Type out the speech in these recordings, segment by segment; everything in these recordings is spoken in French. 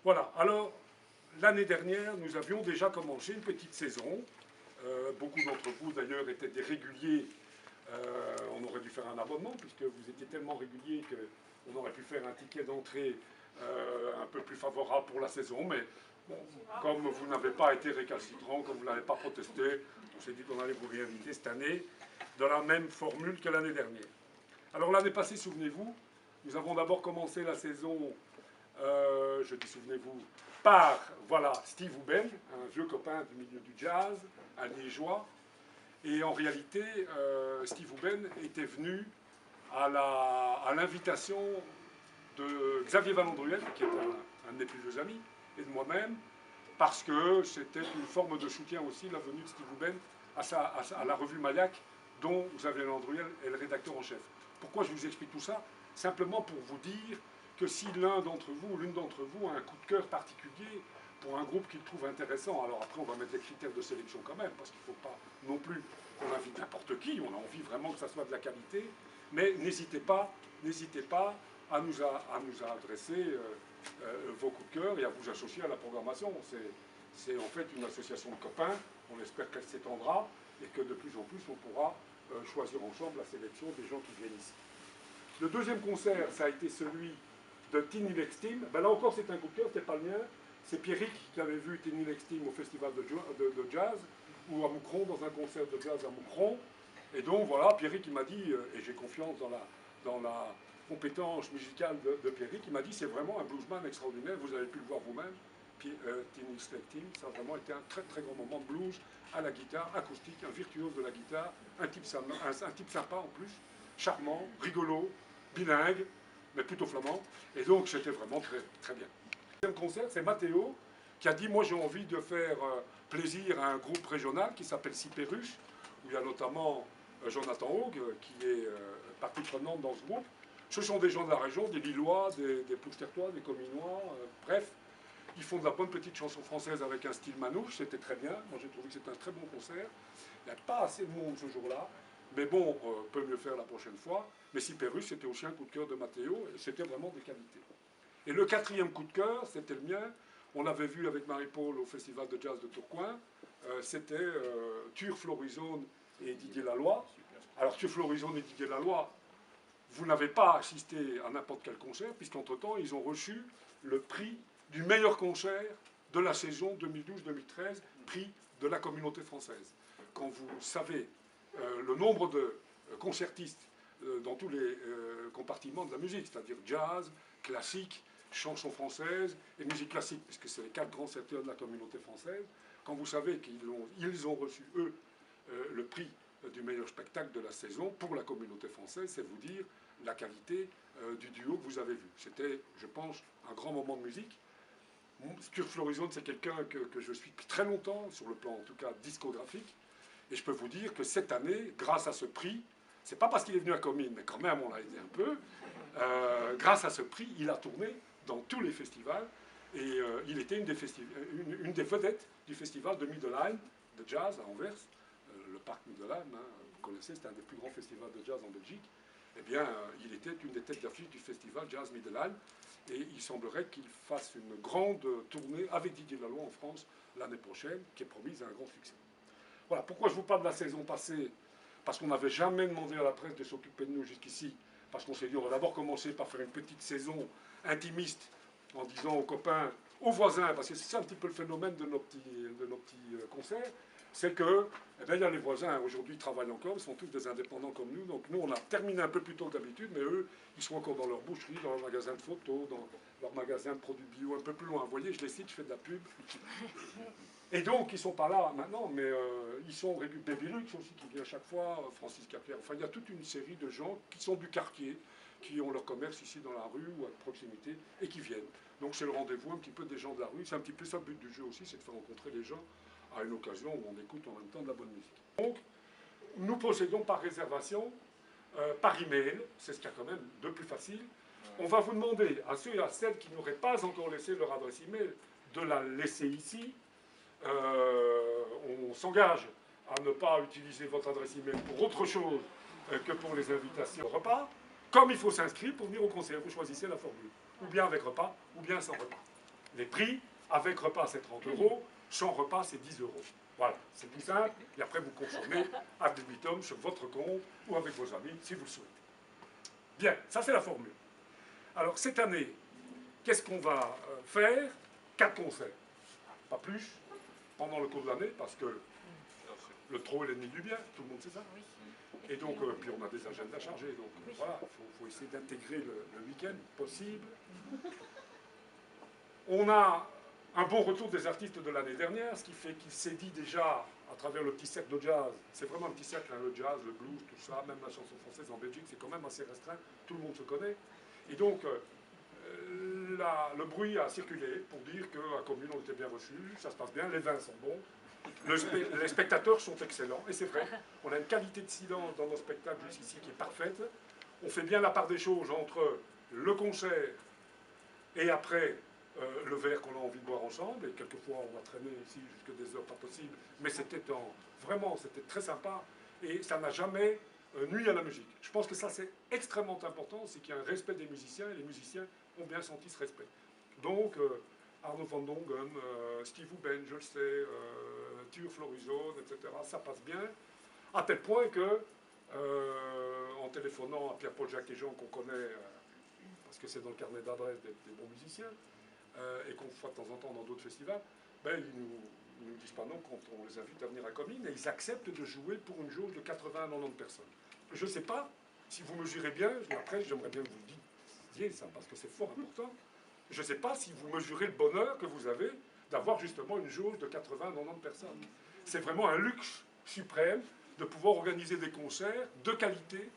Voilà, alors l'année dernière, nous avions déjà commencé une petite saison. Beaucoup d'entre vous d'ailleurs étaient des réguliers. On aurait dû faire un abonnement puisque vous étiez tellement réguliers qu'on aurait pu faire un ticket d'entrée un peu plus favorable pour la saison. Mais bon, comme vous n'avez pas été récalcitrant, comme vous n'avez pas protesté, on s'est dit qu'on allait vous réinviter cette année dans la même formule que l'année dernière. Alors l'année passée, souvenez-vous, nous avons d'abord commencé la saison, je dis souvenez-vous, par voilà, Steve Hoeben, un vieux copain du milieu du jazz, un liégeois. Et en réalité, Steve Hoeben était venu à l'invitation de Xavier Valandruel, qui est un de mes plus vieux amis, et de moi-même, parce que c'était une forme de soutien aussi, la venue de Steve Hoeben à la revue Mayak, dont Xavier Valandruel est le rédacteur en chef. Pourquoi je vous explique tout ça? Simplement pour vous dire que si l'un d'entre vous ou l'une d'entre vous a un coup de cœur particulier pour un groupe qu'il trouve intéressant, alors après on va mettre des critères de sélection quand même, parce qu'il ne faut pas non plus qu'on invite n'importe qui, on a envie vraiment que ça soit de la qualité, mais n'hésitez pas à nous adresser vos coups de cœur et à vous associer à la programmation. C'est en fait une association de copains, on espère qu'elle s'étendra et que de plus en plus on pourra choisir ensemble la sélection des gens qui viennent ici. Le deuxième concert, ça a été celui de Tiny Legs Team. Ben là encore, c'est un coup de cœur, c'était pas le mien. C'est Pierrick qui avait vu Tiny Legs Team au festival de jazz, ou à Moucron, dans un concert de jazz à Moucron. Et donc voilà, Pierrick, il m'a dit, et j'ai confiance dans la compétence musicale de Pierrick, il m'a dit, c'est vraiment un bluesman extraordinaire, vous avez pu le voir vous-même. Tiny Legs Team, ça a vraiment été un très très grand moment de blues à la guitare, acoustique, un virtuose de la guitare, un type sympa en plus, charmant, rigolo, bilingue, mais plutôt flamand. Et donc c'était vraiment très, très bien. Le deuxième concert, c'est Mathéo qui a dit, moi j'ai envie de faire plaisir à un groupe régional qui s'appelle Sipéruche, où il y a notamment Jonathan Haug, qui est partie prenante dans ce groupe. Ce sont des gens de la région, des Lillois, des Poustertois, des Cominois, bref. Ils font de la bonne petite chanson française avec un style manouche, c'était très bien. Moi j'ai trouvé que c'était un très bon concert. Il n'y a pas assez de monde ce jour-là. Mais bon, on peut mieux faire la prochaine fois. Mais Sipéruche, c'était aussi un coup de cœur de Mathéo, et c'était vraiment des qualités. Et le quatrième coup de cœur, c'était le mien. On l'avait vu avec Marie-Paul au Festival de Jazz de Tourcoing. C'était Thuir Florizone et Didier Laloy. Alors Thuir Florizone et Didier Laloy, vous n'avez pas assisté à n'importe quel concert, puisqu'entre-temps, ils ont reçu le prix du meilleur concert de la saison 2012-2013, prix de la communauté française. Quand vous savez le nombre de concertistes dans tous les compartiments de la musique, c'est-à-dire jazz, classique, chanson française et musique classique, puisque c'est les 4 grands secteurs de la communauté française, quand vous savez qu'ils ont reçu, eux, le prix du meilleur spectacle de la saison pour la communauté française, c'est vous dire la qualité du duo que vous avez vu. C'était, je pense, un grand moment de musique. Thuir Florizone, c'est quelqu'un que je suis depuis très longtemps, sur le plan en tout cas discographique, et je peux vous dire que cette année, grâce à ce prix, c'est pas parce qu'il est venu à Comines, mais quand même on l'a aidé un peu, grâce à ce prix, il a tourné dans tous les festivals, et il était une des vedettes du festival de Middelheim, de jazz à Anvers, le parc Middelheim, hein, vous connaissez, c'est un des plus grands festivals de jazz en Belgique. Eh bien, il était une des têtes d'affiche du festival Jazz Middelheim, et il semblerait qu'il fasse une grande tournée avec Didier Laloy en France l'année prochaine, qui est promise à un grand succès. Voilà, pourquoi je vous parle de la saison passée? Parce qu'on n'avait jamais demandé à la presse de s'occuper de nous jusqu'ici, parce qu'on s'est dit on va d'abord commencer par faire une petite saison intimiste en disant aux copains, aux voisins, parce que c'est ça un petit peu le phénomène de nos petits concerts, c'est que, eh bien, il y a les voisins, aujourd'hui, ils travaillent encore, ils sont tous des indépendants comme nous, donc nous, on a terminé un peu plus tôt que d'habitude, mais eux, ils sont encore dans leur boucherie, dans leur magasin de photos, dans leur magasin de produits bio, un peu plus loin. Vous voyez, je les cite, je fais de la pub. Et donc, ils ne sont pas là maintenant, mais ils sont réguliers. Baby Lux aussi, qui vient chaque fois, Francis Capierre. Enfin, il y a toute une série de gens qui sont du quartier, qui ont leur commerce ici dans la rue ou à proximité, et qui viennent. Donc, c'est le rendez-vous un petit peu des gens de la rue. C'est un petit peu ça le but du jeu aussi, c'est de faire rencontrer les gens à une occasion où on écoute en même temps de la bonne musique. Donc, nous procédons par réservation, par email, c'est ce qu'il y a quand même de plus facile. On va vous demander à ceux et à celles qui n'auraient pas encore laissé leur adresse email de la laisser ici. On s'engage à ne pas utiliser votre adresse email pour autre chose que pour les invitations au repas. Comme il faut s'inscrire pour venir au concert, vous choisissez la formule. Ou bien avec repas, ou bien sans repas. Les prix, avec repas c'est 30 €, sans repas c'est 10 €. Voilà, c'est tout simple, et après vous consommez ad libitum sur votre compte ou avec vos amis si vous le souhaitez. Bien, ça c'est la formule. Alors cette année, qu'est-ce qu'on va faire? 4 concerts, pas plus, pendant le cours de l'année, parce que le trop est l'ennemi du bien, tout le monde sait ça. Et donc, puis on a des agendas chargés, donc voilà, il faut essayer d'intégrer le week-end possible. On a un bon retour des artistes de l'année dernière, ce qui fait qu'il s'est dit déjà, à travers le petit cercle de jazz, c'est vraiment un petit cercle, hein, le jazz, le blues, tout ça, même la chanson française en Belgique, c'est quand même assez restreint, tout le monde se connaît. Et donc, le bruit a circulé pour dire qu'à la commune on était bien reçus, ça se passe bien, les vins sont bons, les spectateurs sont excellents, et c'est vrai, on a une qualité de silence dans nos spectacles jusqu'ici qui est parfaite, on fait bien la part des choses entre le concert et après le verre qu'on a envie de boire ensemble, et quelquefois on va traîner ici jusqu'à des heures pas possibles, mais c'était vraiment, c'était très sympa, et ça n'a jamais nuit à la musique. Je pense que ça c'est extrêmement important, c'est qu'il y a un respect des musiciens, et les musiciens ont bien senti ce respect. Donc, Arno van Dongen, Steve Huben, je le sais, Thuur Florizone, etc., ça passe bien, à tel point que, en téléphonant à Pierre-Paul Jacques et Jean, qu'on connaît, parce que c'est dans le carnet d'adresse des bons musiciens, et qu'on voit de temps en temps dans d'autres festivals, ben, ils ne nous disent pas non quand on les invite à venir à Comines, et ils acceptent de jouer pour une jauge de 80 à 90 personnes. Je ne sais pas si vous mesurez bien, après j'aimerais bien que vous le disiez ça, parce que c'est fort important, je ne sais pas si vous mesurez le bonheur que vous avez d'avoir justement une jauge de 80 à 90 personnes. C'est vraiment un luxe suprême de pouvoir organiser des concerts de qualité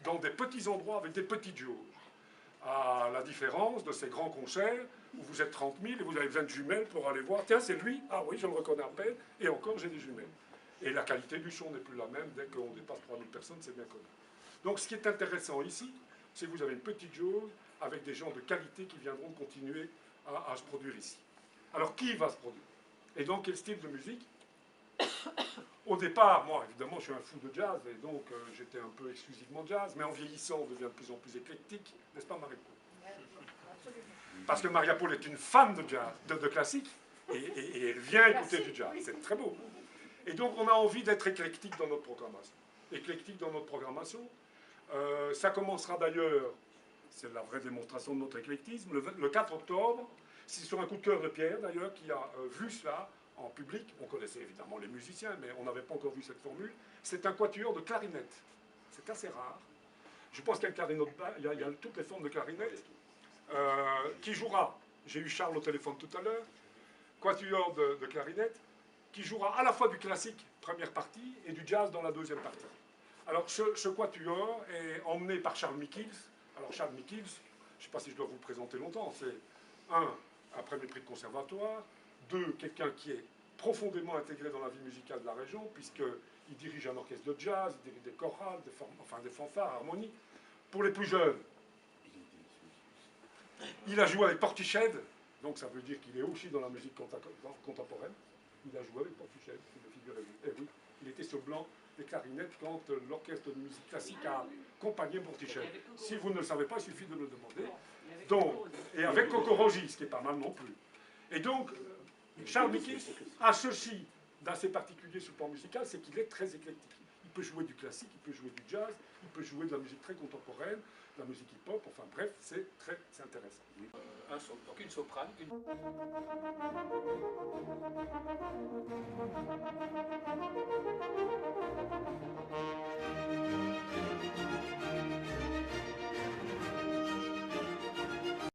dans des petits endroits avec des petites jauges. À la différence de ces grands concerts où vous êtes 30 000 et vous avez besoin de jumelles pour aller voir. Tiens, c'est lui. Ah oui, je le reconnais à peine. Et encore, j'ai des jumelles. Et la qualité du son n'est plus la même. Dès qu'on dépasse 3000 personnes, c'est bien connu. Donc ce qui est intéressant ici, c'est que vous avez une petite jauge avec des gens de qualité qui viendront continuer à se produire ici. Alors qui va se produire? Et donc quel style de musique? Au départ, moi évidemment je suis un fou de jazz et donc j'étais un peu exclusivement jazz, mais en vieillissant on devient de plus en plus éclectique, n'est-ce pas Marie-Paul? Parce que Maria-Paul est une fan de jazz, de classique, et elle vient écouter du jazz, c'est très beau. Et donc on a envie d'être éclectique dans notre programmation. Éclectique dans notre programmation, ça commencera d'ailleurs, c'est la vraie démonstration de notre éclectisme, le 4 octobre, c'est sur un coup de cœur de Pierre d'ailleurs qui a vu cela en public. On connaissait évidemment les musiciens, mais on n'avait pas encore vu cette formule. C'est un quatuor de clarinette. C'est assez rare. Je pense qu'il y a il y a toutes les formes de clarinette. Qui jouera, j'ai eu Charles au téléphone tout à l'heure, quatuor de clarinette, qui jouera à la fois du classique, première partie, et du jazz dans la deuxième partie. Alors ce quatuor est emmené par Charles Mickels. Alors Charles Mickels, je ne sais pas si je dois vous le présenter longtemps, c'est un premier prix de conservatoire, 2, quelqu'un qui est profondément intégré dans la vie musicale de la région, puisqu'il dirige un orchestre de jazz, il dirige des chorales, des fanfares, harmonies. Pour les plus jeunes, il a joué avec Portiched, donc ça veut dire qu'il est aussi dans la musique contemporaine. Il a joué avec Portiched, figurez-vous. Eh oui, il était sur blanc des clarinettes quand l'orchestre de musique classique a accompagné Portiched. Si vous ne le savez pas, il suffit de le demander. Donc, et avec Coco Rogi, ce qui est pas mal non plus. Et donc, Charles Mickels a ceci d'assez particulier sur le plan musical, c'est qu'il est très éclectique. Il peut jouer du classique, il peut jouer du jazz, il peut jouer de la musique très contemporaine, de la musique hip-hop, enfin bref, c'est très intéressant. Donc une soprane,